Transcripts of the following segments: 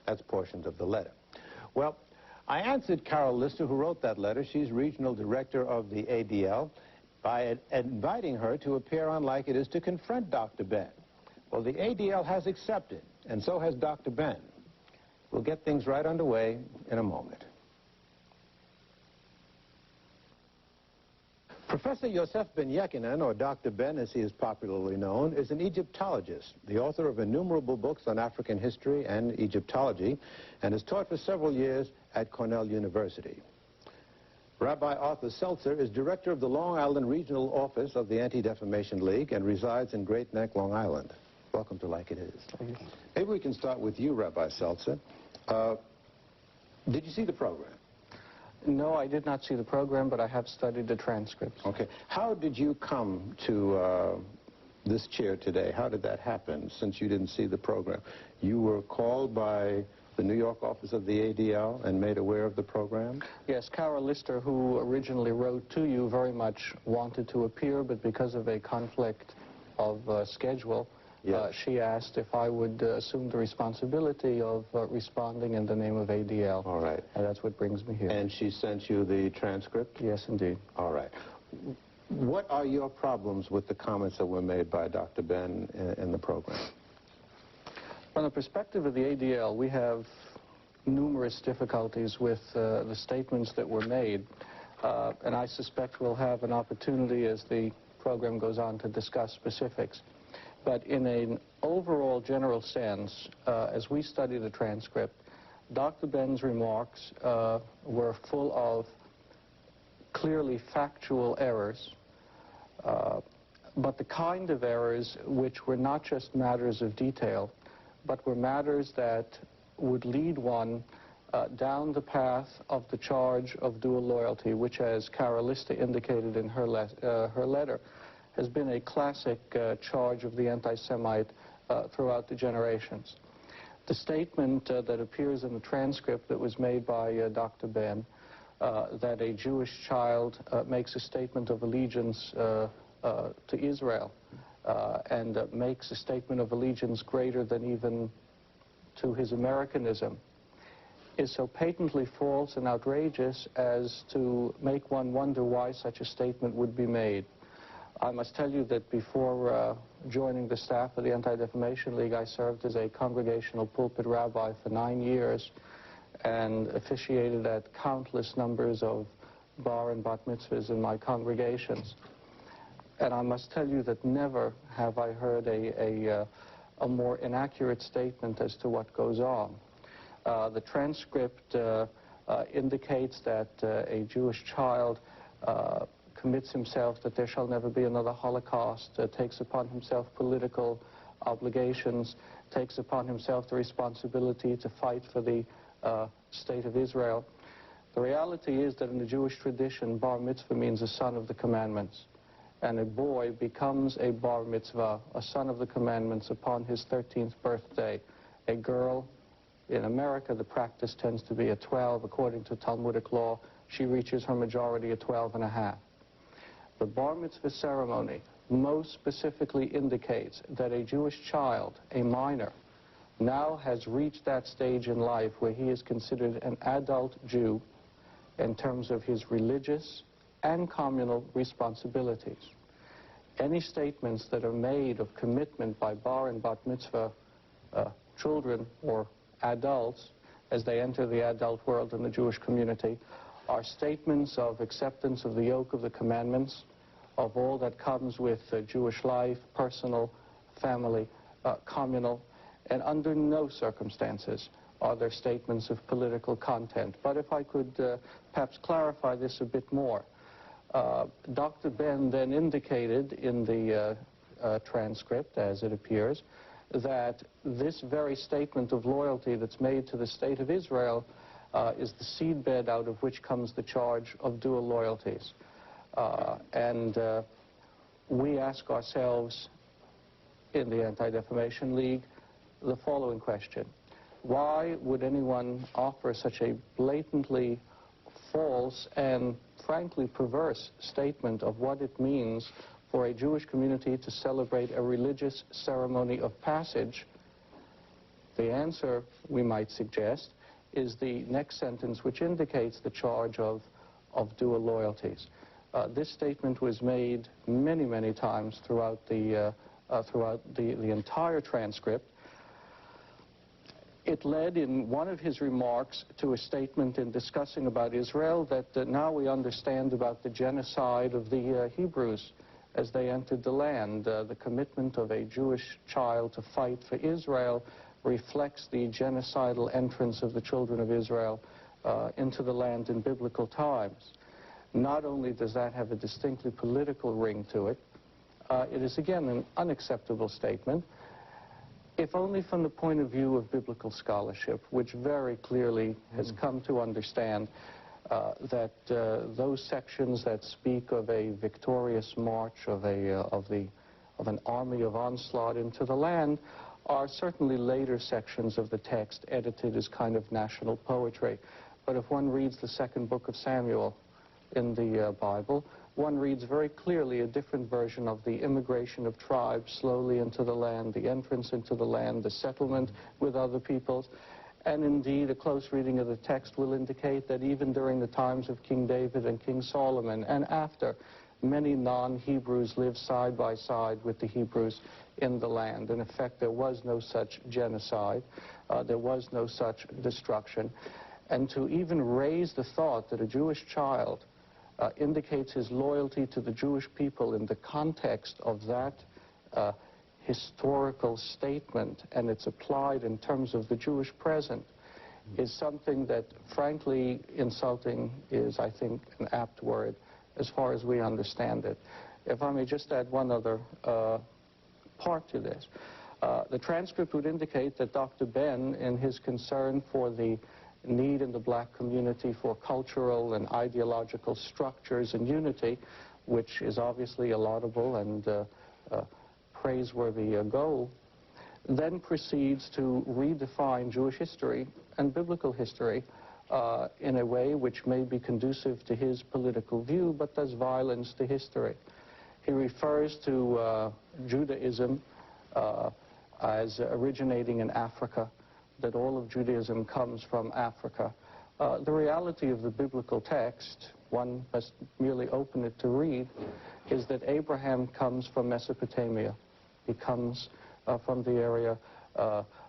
That's portions of the letter. Well, I answered Carol Lister, who wrote that letter. She's regional director of the ADL, by inviting her to appear on Like It Is to confront Dr. Ben. Well, the ADL has accepted, and so has Dr. Ben. We'll get things right underway in a moment. Professor Yosef ben Jochannan, or Dr. Ben as he is popularly known, is an Egyptologist, the author of innumerable books on African history and Egyptology, and has taught for several years at Cornell University. Rabbi Arthur Seltzer is director of the Long Island Regional Office of the Anti-Defamation League and resides in Great Neck, Long Island. Welcome to Like It Is. Thank you. Maybe we can start with you, Rabbi Seltzer. Did you see the program? No, I did not see the program, but I have studied the transcripts. Okay. How did you come to this chair today? How did that happen, since you didn't see the program? You were called by the New York office of the ADL and made aware of the program? Yes, Carol Lister, who originally wrote to you, very much wanted to appear, but because of a conflict of schedule, yes, she asked if I would assume the responsibility of responding in the name of ADL. All right. And that's what brings me here. And she sent you the transcript? Yes, indeed. All right. What are your problems with the comments that were made by Dr. Ben in the program? From the perspective of the ADL, we have numerous difficulties with the statements that were made, and I suspect we'll have an opportunity as the program goes on to discuss specifics. But in an overall general sense, as we study the transcript, Dr. Ben's remarks were full of clearly factual errors, but the kind of errors which were not just matters of detail, but were matters that would lead one down the path of the charge of dual loyalty, which, as Carol Lister indicated in her letter, has been a classic charge of the anti-Semite throughout the generations. The statement that appears in the transcript that was made by Dr. Ben, that a Jewish child makes a statement of allegiance to Israel and makes a statement of allegiance greater than even to his Americanism, is so patently false and outrageous as to make one wonder why such a statement would be made. I must tell you that before joining the staff of the Anti-Defamation League, I served as a congregational pulpit rabbi for 9 years and officiated at countless numbers of bar and bat mitzvahs in my congregations. And I must tell you that never have I heard a more inaccurate statement as to what goes on. The transcript indicates that a Jewish child commits himself that there shall never be another Holocaust, takes upon himself political obligations, takes upon himself the responsibility to fight for the state of Israel. The reality is that in the Jewish tradition, bar mitzvah means a son of the commandments. And a boy becomes a bar mitzvah, a son of the commandments, upon his 13th birthday. A girl, in America, the practice tends to be at 12. According to Talmudic law, she reaches her majority at 12 and a half. The bar mitzvah ceremony most specifically indicates that a Jewish child, a minor, now has reached that stage in life where he is considered an adult Jew in terms of his religious and communal responsibilities. Any statements that are made of commitment by bar and bat mitzvah children or adults as they enter the adult world in the Jewish community are statements of acceptance of the yoke of the commandments, of all that comes with Jewish life, personal, family, communal, and under no circumstances are there statements of political content. But if I could perhaps clarify this a bit more, Dr. Ben then indicated in the transcript, as it appears, that this very statement of loyalty that's made to the state of Israel is the seedbed out of which comes the charge of dual loyalties. We ask ourselves in the Anti-Defamation League the following question: why would anyone offer such a blatantly false and frankly perverse statement of what it means for a Jewish community to celebrate a religious ceremony of passage The answer, we might suggest, is the next sentence, which indicates the charge of dual loyalties. This statement was made many, many times throughout the entire transcript. It led in one of his remarks to a statement in discussing about Israel that now we understand about the genocide of the Hebrews as they entered the land. The commitment of a Jewish child to fight for Israel reflects the genocidal entrance of the children of Israel into the land in biblical times. Not only does that have a distinctly political ring to it, it is again an unacceptable statement, if only from the point of view of biblical scholarship, which very clearly has come to understand that those sections that speak of a victorious march of an army of onslaught into the land are certainly later sections of the text edited as kind of national poetry. But if one reads the second book of Samuel in the Bible, one reads very clearly a different version of the immigration of tribes slowly into the land, the entrance into the land, the settlement with other peoples. And indeed, a close reading of the text will indicate that even during the times of King David and King Solomon and after, many non-Hebrews lived side by side with the Hebrews in the land. In effect, there was no such genocide. There was no such destruction. And to even raise the thought that a Jewish child indicates his loyalty to the Jewish people in the context of that historical statement, and it's applied in terms of the Jewish present, is something that, frankly, insulting is, I think, an apt word as far as we understand it. If I may just add one other part to this. The transcript would indicate that Dr. Ben, in his concern for the need in the black community for cultural and ideological structures and unity, which is obviously a laudable and praiseworthy goal, then proceeds to redefine Jewish history and biblical history in a way which may be conducive to his political view, but does violence to history. He refers to Judaism as originating in Africa, that all of Judaism comes from Africa. The reality of the biblical text, one must merely open it to read, is that Abraham comes from Mesopotamia. He comes from the area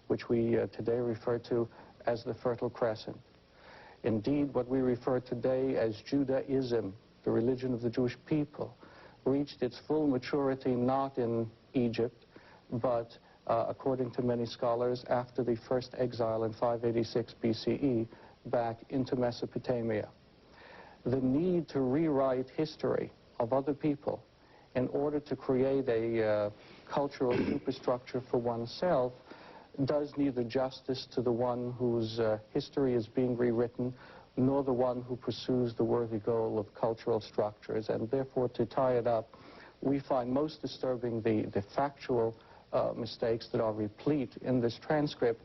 which we today refer to as the Fertile Crescent. Indeed, what we refer today as Judaism, the religion of the Jewish people, reached its full maturity not in Egypt, but according to many scholars, after the first exile in 586 BCE back into Mesopotamia. The need to rewrite history of other people in order to create a cultural superstructure for oneself does neither justice to the one whose history is being rewritten, nor the one who pursues the worthy goal of cultural structures. And therefore, to tie it up, we find most disturbing the factual mistakes that are replete in this transcript,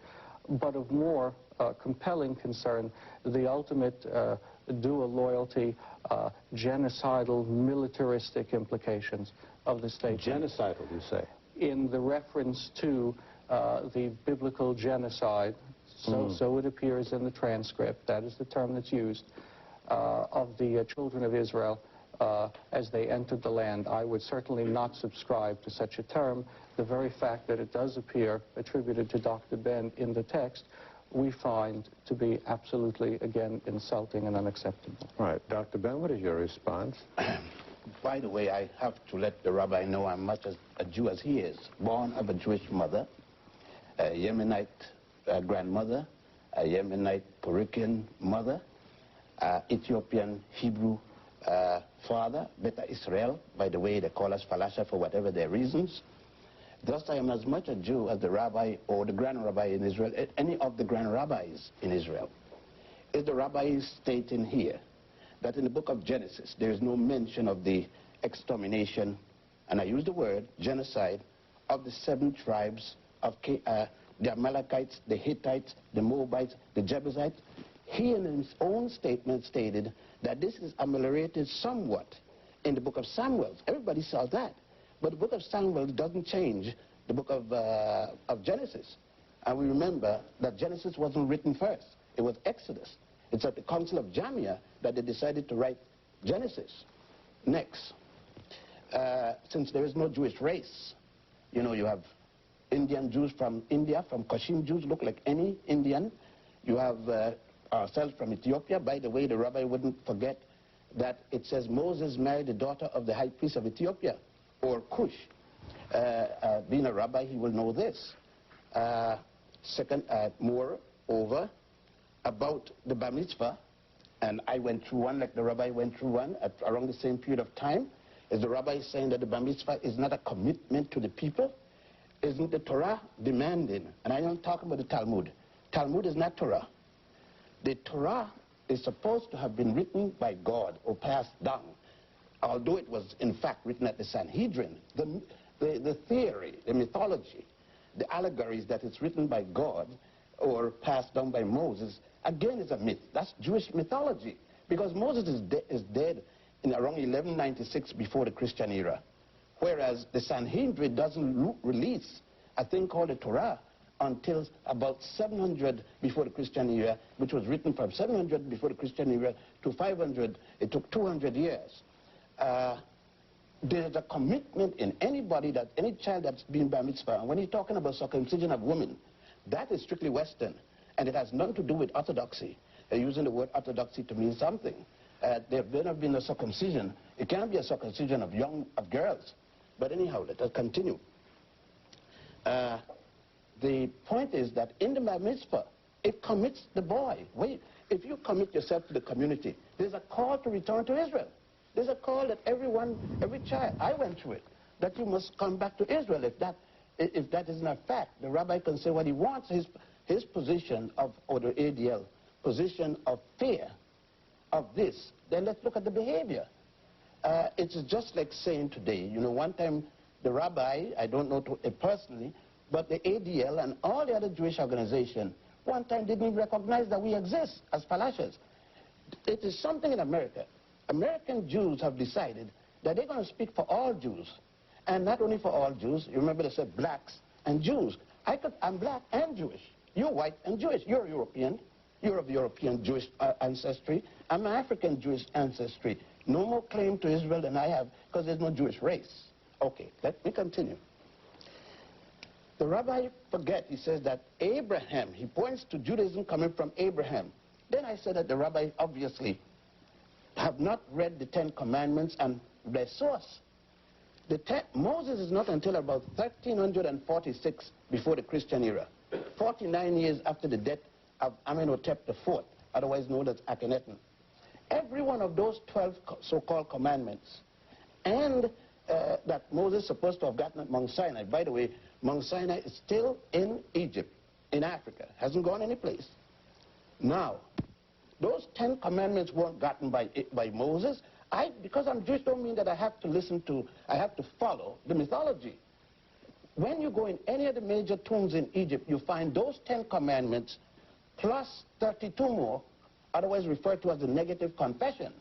but of more compelling concern, the ultimate dual loyalty, genocidal, militaristic implications of the statement. Genocidal, you say? In the reference to the biblical genocide, so it appears in the transcript, that is the term that's used, of the children of Israel as they entered the land. I would certainly not subscribe to such a term. The very fact that it does appear attributed to Dr. Ben in the text, we find to be absolutely, again, insulting and unacceptable. Right. Dr. Ben, what is your response? By the way, I have to let the rabbi know I'm much as a Jew as he is. Born of a Jewish mother, a Yemenite grandmother, a Yemenite Puerto Rican mother, Ethiopian Hebrew father, Beta Israel, by the way, they call us Falasha for whatever their reasons. Thus, I am as much a Jew as the rabbi or the grand rabbi in Israel, any of the grand rabbis in Israel. Is the rabbi stating here that in the book of Genesis, there is no mention of the extermination, and I use the word genocide, of the 7 tribes of the Amalekites, the Hittites, the Moabites, the Jebusites. He in his own statement stated that this is ameliorated somewhat in the book of Samuel. Everybody saw that. But the book of Samuel doesn't change the book of Genesis. And we remember that Genesis wasn't written first. It was Exodus. It's at the Council of Jamia that they decided to write Genesis. Next, since there is no Jewish race, you know, you have Indian Jews from India, from Kashim Jews, look like any Indian. You have ourselves from Ethiopia. By the way, the rabbi wouldn't forget that it says Moses married the daughter of the high priest of Ethiopia, or Cush. Being a rabbi, he will know this. Second, moreover, about the bar mitzvah, and I went through one like the rabbi went through one at around the same period of time, is the rabbi saying that the bar mitzvah is not a commitment to the people? Isn't the Torah demanding? And I don't talk about the Talmud. Talmud is not Torah. The Torah is supposed to have been written by God or passed down, although it was in fact written at the Sanhedrin. The theory, the mythology, the allegories that it's written by God or passed down by Moses, again, is a myth. That's Jewish mythology, because Moses is dead in around 1196 before the Christian era, whereas the Sanhedrin doesn't release a thing called the Torah until about 700 before the Christian era, which was written from 700 before the Christian era to 500. It took 200 years. There's a commitment in anybody, that any child that's been bar mitzvah, and when you're talking about circumcision of women, that is strictly Western, and it has nothing to do with orthodoxy. They're using the word orthodoxy to mean something. There may have been a circumcision. It can't be a circumcision of girls. But anyhow, let us continue. The point is that in the bar mitzvah, it commits the boy. Wait, if you commit yourself to the community, there's a call to return to Israel. There's a call that every child, I went through it, that you must come back to Israel. If that is not fact, the rabbi can say what he wants. His position or the ADL position of fear of this, then let's look at the behavior. It's just like saying today, you know, one time the rabbi, I don't know personally, but the ADL and all the other Jewish organizations one time didn't even recognize that we exist as Falashas. It is something in America. American Jews have decided that they're going to speak for all Jews. And not only for all Jews, you remember they said blacks and Jews. I'm black and Jewish. You're white and Jewish. You're European. You're of European Jewish ancestry. I'm African Jewish ancestry. No more claim to Israel than I have, because there's no Jewish race. Okay, let me continue. The rabbi forget, he says that Abraham, he points to Judaism coming from Abraham. Then I said that the rabbi obviously have not read the 10 Commandments and their source. Moses is not until about 1346 before the Christian era, 49 years after the death of Amenhotep IV, otherwise known as Akhenaten. Every one of those 12 so-called commandments, and that Moses is supposed to have gotten at Mount Sinai. By the way, Mount Sinai is still in Egypt, in Africa, hasn't gone any place. Now, those 10 commandments weren't gotten by Moses. Because I'm Jewish, don't mean that I have to follow the mythology. When you go in any of the major tombs in Egypt, you find those 10 commandments plus 32 more, otherwise referred to as the negative confession.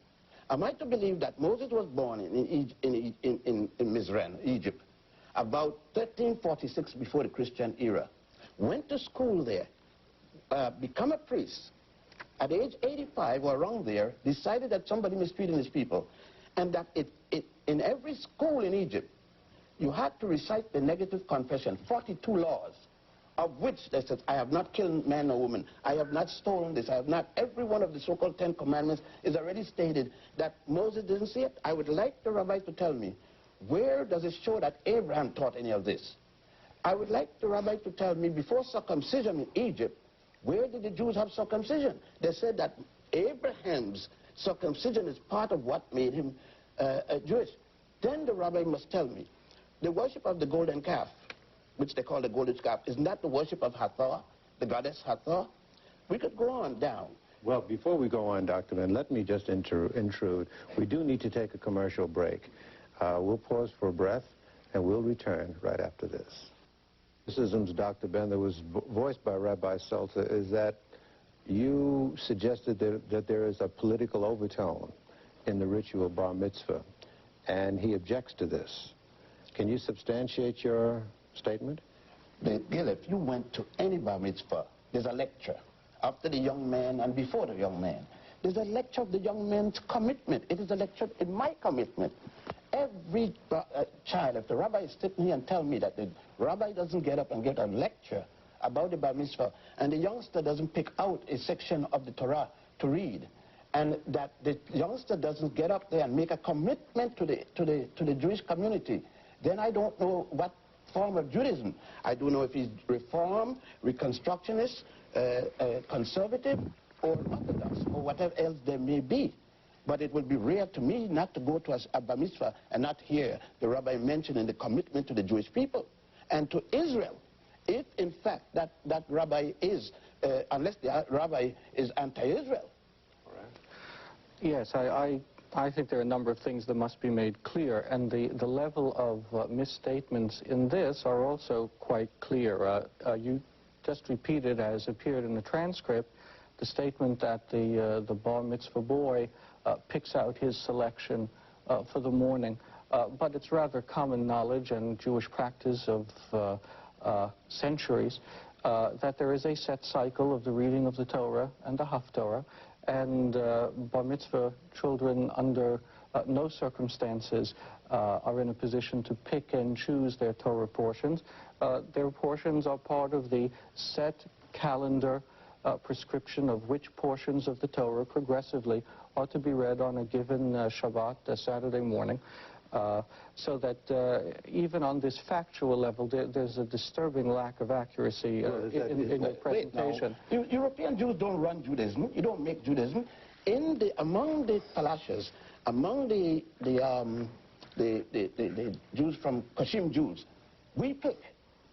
Am I to believe that Moses was born in Mizraim, Egypt, about 1346 before the Christian era, went to school there, become a priest, at age 85 or around there, decided that somebody mistreated his people, and that in every school in Egypt, you had to recite the negative confession, 42 laws, of which they said, I have not killed man or woman, I have not stolen this, I have not, every one of the so-called 10 commandments is already stated. That Moses didn't see it. I would like the rabbi to tell me, where does it show that Abraham taught any of this? I would like the rabbi to tell me, before circumcision in Egypt, where did the Jews have circumcision? They said that Abraham's circumcision is part of what made him Jewish. Then the rabbi must tell me, the worship of the golden calf, which they call the golden calf, isn't that the worship of Hathor, the goddess Hathor? We could go on down. Well, before we go on, Dr. Ben, let me just intrude. We do need to take a commercial break. We'll pause for a breath, and we'll return right after this. Criticisms, Dr. Ben, that was voiced by Rabbi Seltzer, is that you suggested that there is a political overtone in the ritual bar mitzvah, and he objects to this. Can you substantiate your statement? Gil, if you went to any bar mitzvah, there's a lecture after the young man and before the young man. There's a lecture of the young man's commitment. It is a lecture in my commitment. Every child, if the rabbi is sitting here and tell me that the rabbi doesn't get up and get a lecture about the bar mitzvah, and the youngster doesn't pick out a section of the Torah to read, and that the youngster doesn't get up there and make a commitment to the Jewish community, then I don't know what form of Judaism. I don't know if he's Reform, Reconstructionist, Conservative, or Orthodox, or whatever else there may be. But it would be rare to me not to go to a bar mitzvah and not hear the rabbi mentioning the commitment to the Jewish people and to Israel. If, in fact, that rabbi is, unless the rabbi is anti-Israel. Yes, I think there are a number of things that must be made clear, and the level of misstatements in this are also quite clear. You just repeated, as appeared in the transcript, the statement that the bar mitzvah boy picks out his selection for the morning. But it's rather common knowledge and Jewish practice of centuries that there is a set cycle of the reading of the Torah and the Haftorah, and bar mitzvah children under no circumstances are in a position to pick and choose their Torah portions. Their portions are part of the set calendar prescription of which portions of the Torah progressively are to be read on a given Shabbat, Saturday morning. So that even on this factual level, there's a disturbing lack of accuracy in your presentation. Wait, European Jews don't run Judaism. You don't make Judaism. Among the Palashas, among the Jews from Kashim Jews, we pick.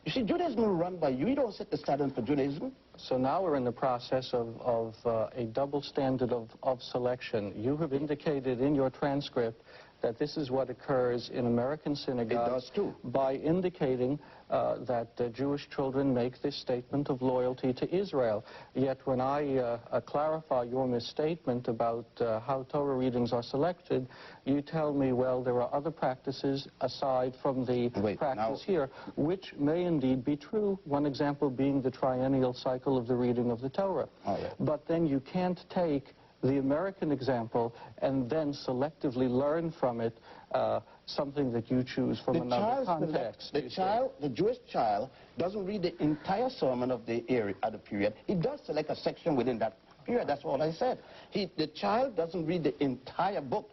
You see, Judaism is run by you. You don't set the standard for Judaism. So now we're in the process of a double standard of selection. You have indicated in your transcript that this is what occurs in American synagogues. It does too. By indicating that Jewish children make this statement of loyalty to Israel. Yet when I clarify your misstatement about how Torah readings are selected, you tell me, well, there are other practices aside from the practice here, which may indeed be true. One example being the triennial cycle of the reading of the Torah. Oh, yeah. But then you can't take the American example and then selectively learn from it something that you choose from another context. The Jewish child doesn't read the entire sermon of the period. He does select a section within that period. That's all I said. The child doesn't read the entire book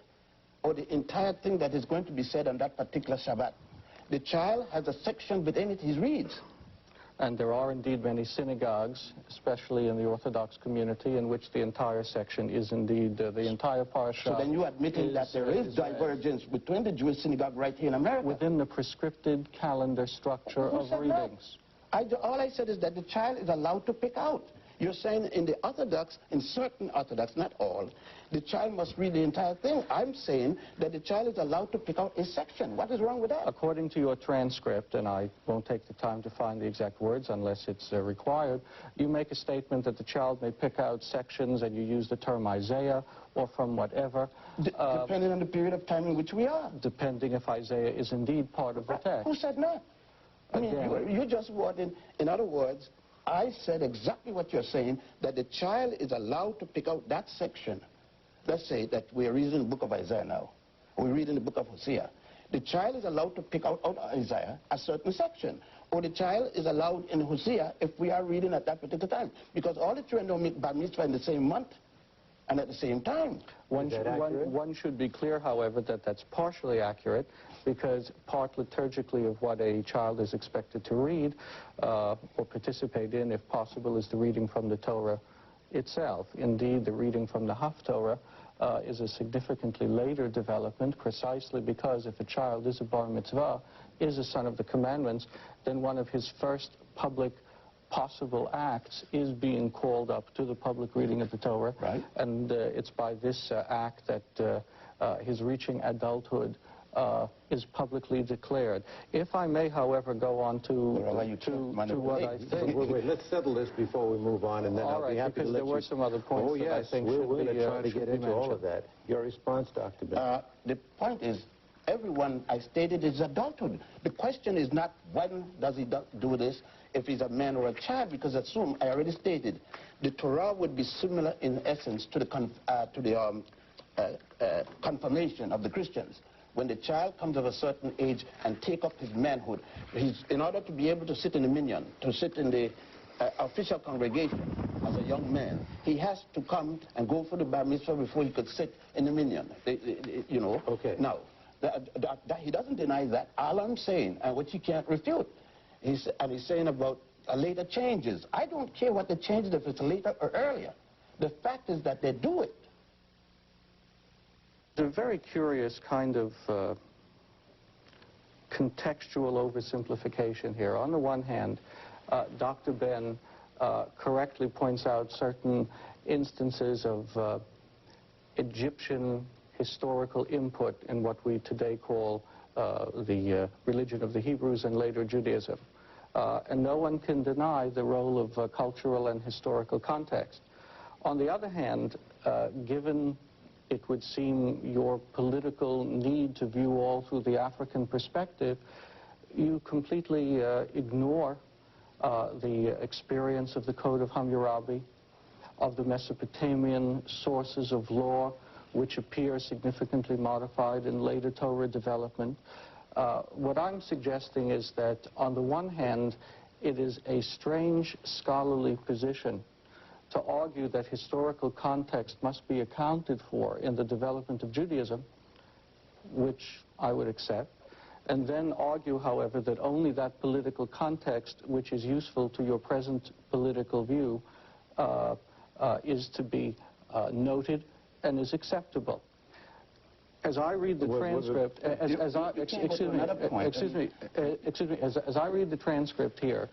or the entire thing that is going to be said on that particular Shabbat. The child has a section within it he reads. And there are indeed many synagogues, especially in the Orthodox community, in which the entire section is indeed the entire parsha. So then you're admitting that there is divergence between the Jewish synagogue right here in America? Within the prescripted calendar structure of readings. All I said is that the child is allowed to pick out. You're saying in the Orthodox, in certain Orthodox, not all, the child must read the entire thing. I'm saying that the child is allowed to pick out a section. What is wrong with that? According to your transcript, and I won't take the time to find the exact words unless it's required, you make a statement that the child may pick out sections, and you use the term Isaiah or from whatever. Depending on the period of time in which we are. Depending if Isaiah is indeed part of the text. Who said not? I mean, you just brought in other words, I said exactly what you're saying, that the child is allowed to pick out that section. Let's say that we're reading the book of Isaiah now, or we're reading the book of Hosea. The child is allowed to pick out of Isaiah a certain section, or the child is allowed in Hosea if we are reading at that particular time, because all the children don't make bar mitzvah in the same month and at the same time. One should be clear, however, that that's partially accurate, because part liturgically of what a child is expected to read or participate in, if possible, is the reading from the Torah itself. Indeed, the reading from the Haftorah is a significantly later development, precisely because if a child is a bar mitzvah, is a son of the commandments, then one of his first public possible acts is being called up to the public reading of the Torah. Right. And it's by this act that his reaching adulthood is publicly declared. If I may, however, go on to what I think. Wait, let's settle this before we move on, and then I'll be happy to let you... there were some other points that I think we're going to try to get into all of that. Your response, Dr. Ben? The point is, everyone I stated is adulthood. The question is not when does he do this. if he's a man or a child, because assume, I already stated, the Torah would be similar in essence to the confirmation of the Christians. When the child comes of a certain age and take up his manhood, in order to be able to sit in the minyan, to sit in the official congregation as a young man, he has to come and go for the bar mitzvah before he could sit in the minyan. You know. Okay. Now, he doesn't deny that. All I'm saying, and which he can't refute, he's saying about later changes. I don't care what the changes, if it's later or earlier. The fact is that they do it. There's a very curious kind of contextual oversimplification here. On the one hand, Dr. Ben correctly points out certain instances of Egyptian historical input in what we today call the religion of the Hebrews and later Judaism. And no one can deny the role of cultural and historical context. On the other hand, given it would seem your political need to view all through the African perspective, you completely ignore the experience of the Code of Hammurabi, of the Mesopotamian sources of law, which appear significantly modified in later Torah development. What I'm suggesting is that, on the one hand, it is a strange scholarly position to argue that historical context must be accounted for in the development of Judaism, which I would accept, and then argue, however, that only that political context which is useful to your present political view is to be noted and is acceptable. As I read the transcript, as I read the transcript here,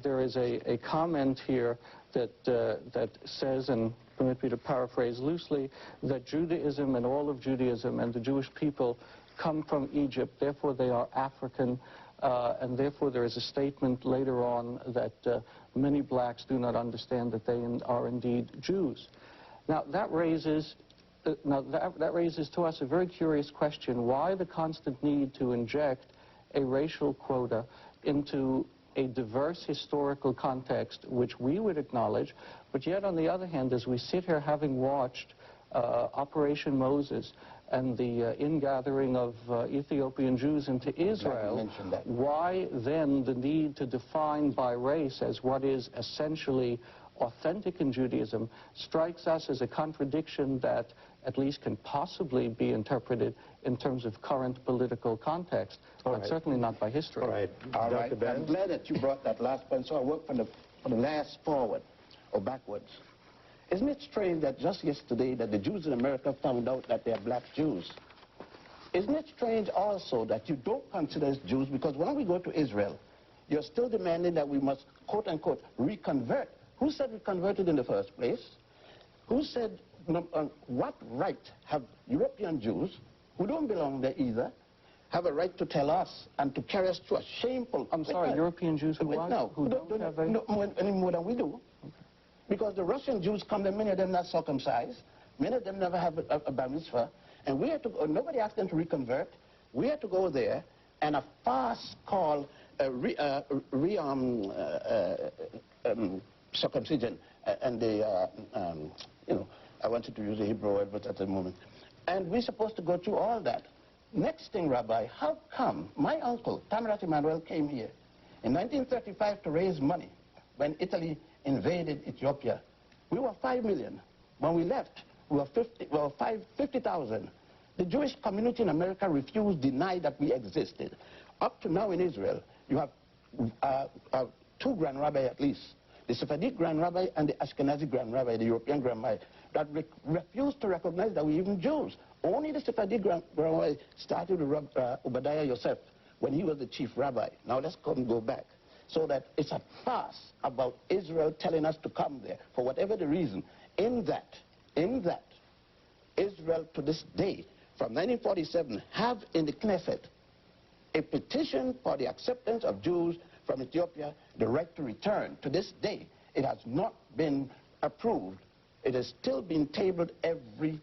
there is a comment here that says, and permit me to paraphrase loosely, that Judaism and all of Judaism and the Jewish people come from Egypt, therefore they are African, and therefore there is a statement later on that many blacks do not understand that they are indeed Jews. Now that raises to us a very curious question: why the constant need to inject a racial quota into a diverse historical context, which we would acknowledge, but yet on the other hand, as we sit here having watched Operation Moses and the ingathering of Ethiopian Jews into Israel, why then the need to define by race as what is essentially authentic in Judaism strikes us as a contradiction that at least can possibly be interpreted in terms of current political context, but certainly not by history. All right. I'm glad that you brought that last point, so I work from the last forward or backwards. Isn't it strange that just yesterday that the Jews in America found out that they are black Jews? Isn't it strange also that you don't consider us Jews, because when we go to Israel, you're still demanding that we must, quote unquote, reconvert. Who said we converted in the first place? Who said, what right have European Jews, who don't belong there either, have a right to tell us and to carry us to a shameful... I'm sorry, European Jews who what? No, who don't have a... No, any more than we do. Okay. Because the Russian Jews come there, many of them not circumcised, many of them never have a bar mitzvah, and we had to go, nobody asked them to reconvert. We had to go there, and a farce called circumcision, and the, you know, I wanted to use the Hebrew word, but at the moment. And we're supposed to go through all that. Next thing, Rabbi, how come my uncle, Tamarat Emmanuel, came here in 1935 to raise money when Italy invaded Ethiopia? We were 5 million. When we left, we were 50,000. The Jewish community in America refused, denied that we existed. Up to now in Israel, you have 2 Grand Rabbi at least, the Sephardic Grand Rabbi and the Ashkenazi Grand Rabbi, the European Grand Rabbi, that refused to recognize that we're even Jews. Only the Sephardic Grand Rabbi started with Obadiah Yosef when he was the chief rabbi. Now let's go back. So that it's a farce about Israel telling us to come there for whatever the reason. In that, Israel to this day, from 1947, have in the Knesset a petition for the acceptance of Jews from Ethiopia, the right to return. To this day, it has not been approved. It is still being tabled every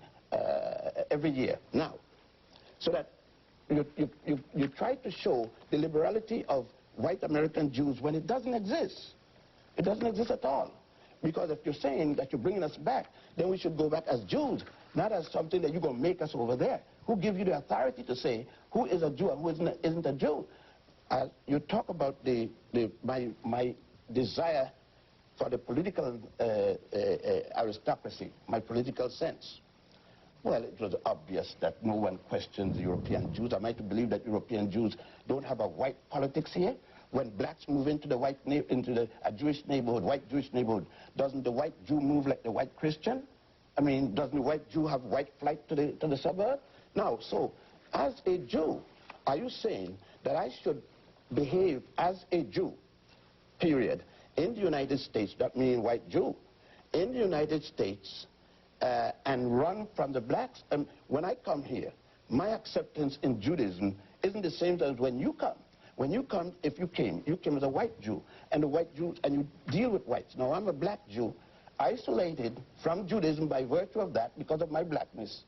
year. Now, so that you try to show the liberality of white American Jews when it doesn't exist. It doesn't exist at all. Because if you're saying that you're bringing us back, then we should go back as Jews, not as something that you're going to make us over there. Who gives you the authority to say who is a Jew and who isn't a Jew? You talk about my desire for the political aristocracy, my political sense. Well, it was obvious that no one questions European Jews. Am I to believe that European Jews don't have a white politics here? When blacks move into a Jewish neighborhood, white Jewish neighborhood, doesn't the white Jew move like the white Christian? I mean, doesn't the white Jew have white flight to the suburb? Now, so as a Jew, are you saying that I should behave as a Jew, period, in the United States, that means white Jew, in the United States, and run from the blacks? And when I come here, my acceptance in Judaism isn't the same as when you come. When you come, if you came as a white Jew, and the white Jews, and you deal with whites. Now, I'm a black Jew, isolated from Judaism by virtue of that, because of my blackness.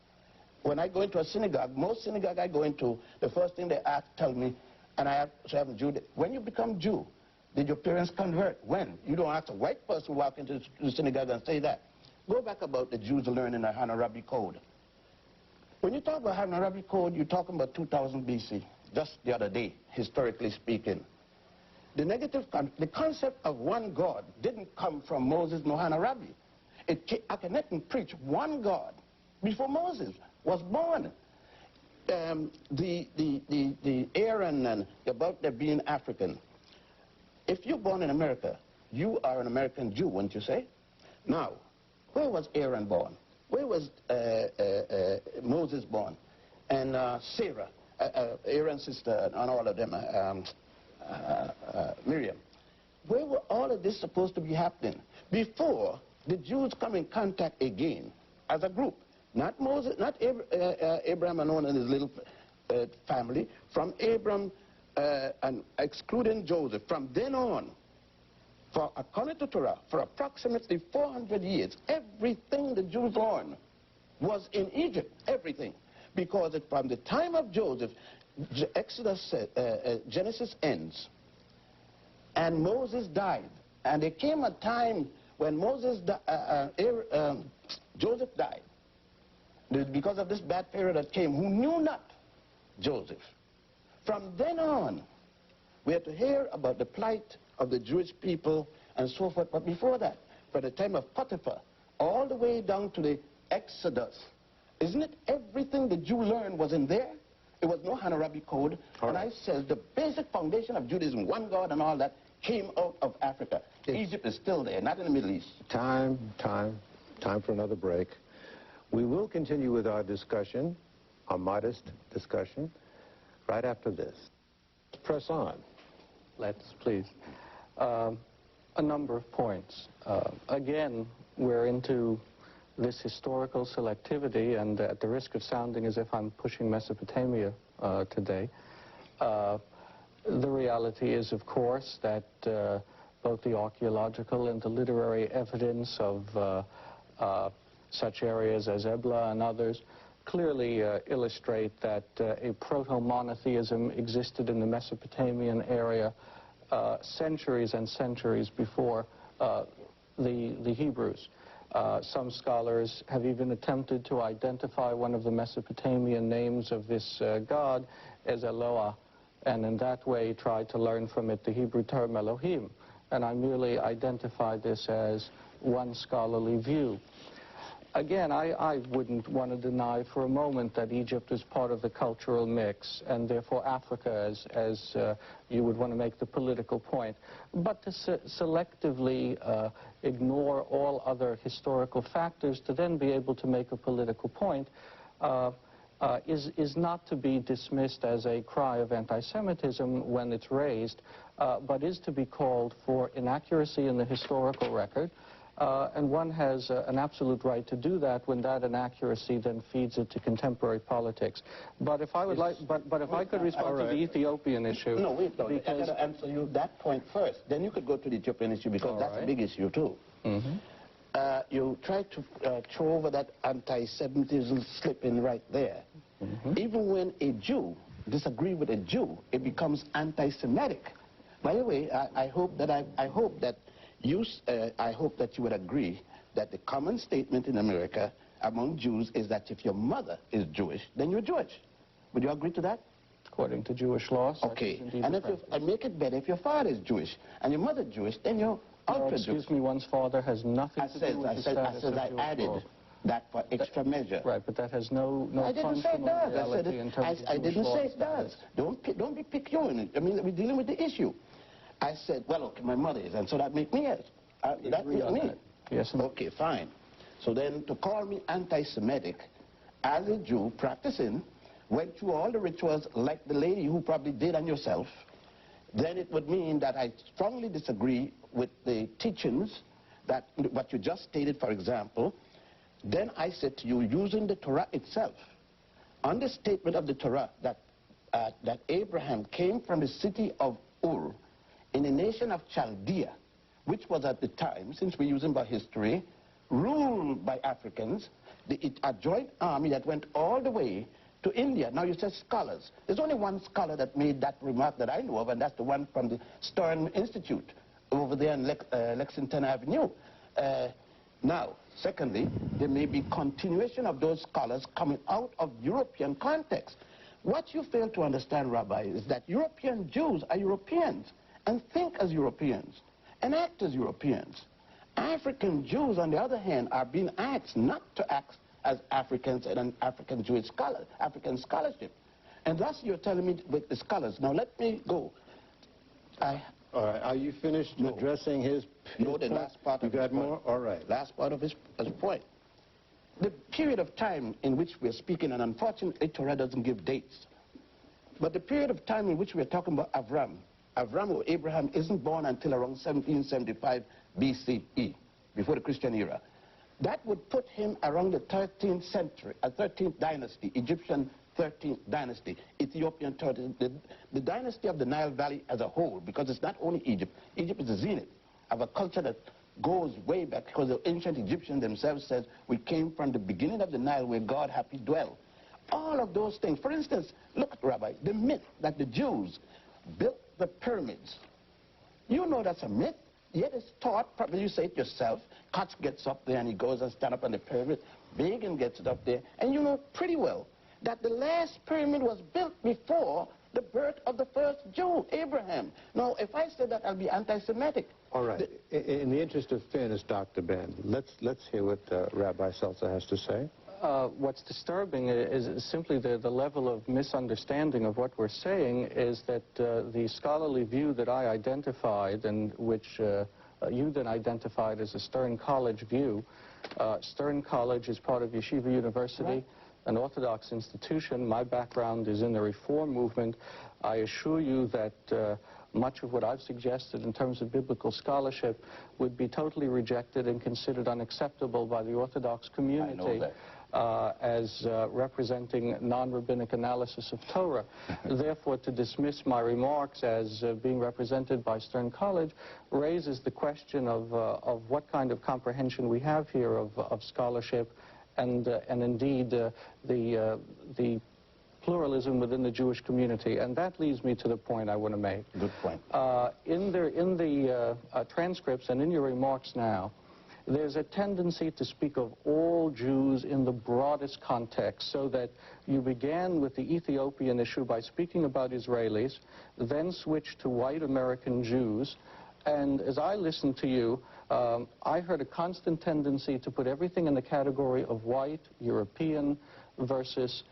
When I go into a synagogue, most synagogue I go into, the first thing they tell me, and I have to have a Jew, when you become Jew, did your parents convert? When? You don't ask a white person walk into the synagogue and say that. Go back about the Jews learning the Hammurabi Code. When you talk about Hammurabi Code, you're talking about 2000 BC, just the other day, historically speaking. The concept of one God didn't come from Moses nor Hammurabi. Akhenaten preached one God before Moses was born. The Aaron and about their being African. If you're born in America, you are an American Jew, wouldn't you say? Now, where was Aaron born? Where was Moses born? And Sarah, Aaron's sister, and all of them, Miriam. Where were all of this supposed to be happening? Before the Jews come in contact again as a group. Not Moses, not Abraham alone and his little family. From Abraham and excluding Joseph. From then on, according to Torah, for approximately 400 years, everything the Jews learned was in Egypt. Everything. Because from the time of Joseph, Genesis ends. And Moses died. And there came a time when Joseph died. Because of this bad period that came, who knew not Joseph. From then on, we had to hear about the plight of the Jewish people and so forth. But before that, from the time of Potiphar, all the way down to the Exodus, isn't it everything the Jew learned was in there? It was no Hammurabi Code. And I said the basic foundation of Judaism, one God and all that, came out of Africa. Egypt is still there, not in the Middle East. Time for another break. We will continue with our discussion, our modest discussion, right after this. Press on. Let's, please. A number of points. Again, we're into this historical selectivity, and at the risk of sounding as if I'm pushing Mesopotamia today, the reality is, of course, that both the archaeological and the literary evidence of such areas as Ebla and others clearly illustrate that a proto-monotheism existed in the Mesopotamian area centuries and centuries before the Hebrews. Some scholars have even attempted to identify one of the Mesopotamian names of this god as Eloah, and in that way tried to learn from it the Hebrew term Elohim. And I merely identify this as one scholarly view. Again, I wouldn't want to deny for a moment that Egypt is part of the cultural mix, and therefore Africa, as you would want to make the political point. But to selectively ignore all other historical factors to then be able to make a political point is not to be dismissed as a cry of anti-Semitism when it's raised, but is to be called for inaccuracy in the historical record. And one has an absolute right to do that when that inaccuracy then feeds it to contemporary politics. But if I would but if I could respond to the Ethiopian issue. No, wait, no, I got to answer you that point first. Then you could go to the Ethiopian issue, because that's a big issue too. You try to throw over that anti-Semitism slipping right there. Even when a Jew disagrees with a Jew, it becomes anti-Semitic. By the way, I hope that you would agree that the common statement in America among Jews is that if your mother is Jewish, then you're Jewish. Would you agree to that? According to Jewish laws. Okay. And make it better if your father is Jewish and your mother Jewish, then you're ultra Jewish. Excuse me, one's father has nothing to do with the status of I Jewish added law. that for extra measure. Right, but that has no I didn't say it does. reality in terms of I Jewish didn't law say it does. Don't be peculiar. I mean, we're dealing with the issue. I said, well, okay, my mother is, and so that makes me yes. That makes me. Yes. Okay, fine. So then to call me anti-Semitic as a Jew practicing, went through all the rituals like the lady who probably did on yourself, then it would mean that I strongly disagree with the teachings that what you just stated, for example. Then I said to you, using the Torah itself, on the statement of the Torah that Abraham came from the city of Ur in the nation of Chaldea, which was at the time, since we're using by history, ruled by Africans, a joint army that went all the way to India. Now you said scholars. There's only one scholar that made that remark that I know of, and that's the one from the Stern Institute over there in Lexington Avenue. Now, secondly, there may be continuation of those scholars coming out of European context. What you fail to understand, Rabbi, is that European Jews are Europeans and think as Europeans and act as Europeans. African Jews, on the other hand, are being asked not to act as Africans and an African Jewish scholar, African scholarship. And thus you're telling me with the scholars. Now let me go. All right, are you finished addressing his No, the point? last part of you his got more? point. All right. Last part of his point. The period of time in which we're speaking, and unfortunately Torah doesn't give dates, but the period of time in which we're talking about Avram or Abraham isn't born until around 1775 BCE, before the Christian era. That would put him around the 13th century, 13th dynasty, Egyptian 13th dynasty, Ethiopian 13th, the dynasty of the Nile Valley as a whole, because it's not only Egypt. Egypt is the zenith of a culture that goes way back, because the ancient Egyptians themselves says we came from the beginning of the Nile where God happy dwell. All of those things. For instance, look, Rabbi, the myth that the Jews built the pyramids. You know that's a myth. Yet it's taught, probably you say it yourself. Koch gets up there and he goes and stands up on the pyramid. Begin gets it up there. And you know pretty well that the last pyramid was built before the birth of the first Jew, Abraham. Now, if I say that, I'll be anti-Semitic. All right. In the interest of fairness, Dr. Ben, let's hear what Rabbi Seltzer has to say. What's disturbing is simply the level of misunderstanding of what we're saying is that the scholarly view that I identified and which you then identified as a Stern College view. Stern College is part of Yeshiva University, right, an Orthodox institution. My background is in the Reform movement. I assure you that much of what I've suggested in terms of biblical scholarship would be totally rejected and considered unacceptable by the Orthodox community. I know that. As representing non-rabbinic analysis of Torah. Therefore, to dismiss my remarks as being represented by Stern College raises the question of what kind of comprehension we have here of scholarship and indeed the pluralism within the Jewish community. And that leads me to the point I want to make. Good point. In the transcripts and in your remarks now, there's a tendency to speak of all Jews in the broadest context, so that you began with the Ethiopian issue by speaking about Israelis, then switched to white American Jews, and as I listened to you, I heard a constant tendency to put everything in the category of white, European versus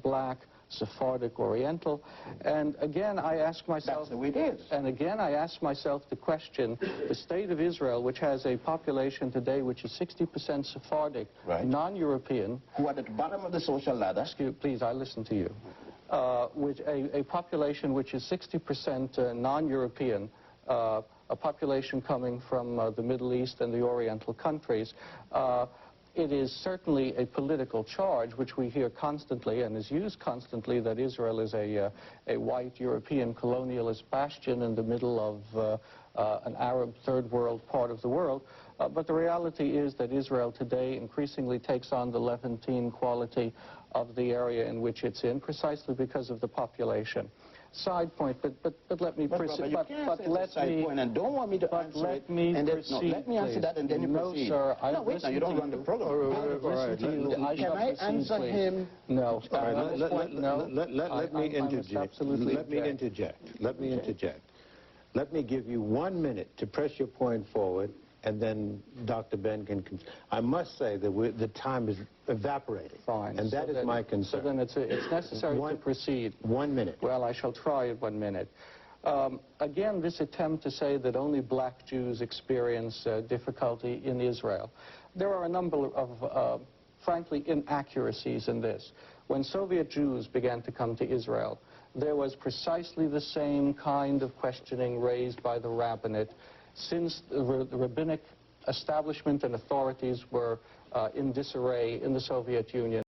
black, Sephardic, Oriental. And again, I ask myself... That's the way it is. And again, I ask myself the question, the state of Israel, which has a population today which is 60% Sephardic, right, non-European... Who are at the bottom of the social ladder. Excuse, please, I listen to you. Which a population which is 60% non-European, a population coming from the Middle East and the Oriental countries, it is certainly a political charge, which we hear constantly and is used constantly, that Israel is a white European colonialist bastion in the middle of an Arab third world part of the world. But the reality is that Israel today increasingly takes on the Levantine quality of the area in which it's in, precisely because of the population. side point, but let me proceed. But let me point and don't want me to answer let it. me And proceed, no, let me answer that and then you no, proceed. Sir, No, wait, now you don't run the program. Can I answer him? No. Let me interject. Let me interject. Let me give you 1 minute to press your point forward, and then Dr. Ben can... I must say that the time is evaporating. Fine. And that is my concern. So then it's necessary to proceed. 1 minute. Well, I shall try it 1 minute. Again, this attempt to say that only black Jews experience difficulty in Israel. There are a number of, frankly, inaccuracies in this. When Soviet Jews began to come to Israel, there was precisely the same kind of questioning raised by the rabbinate. Since the rabbinic establishment and authorities were in disarray in the Soviet Union,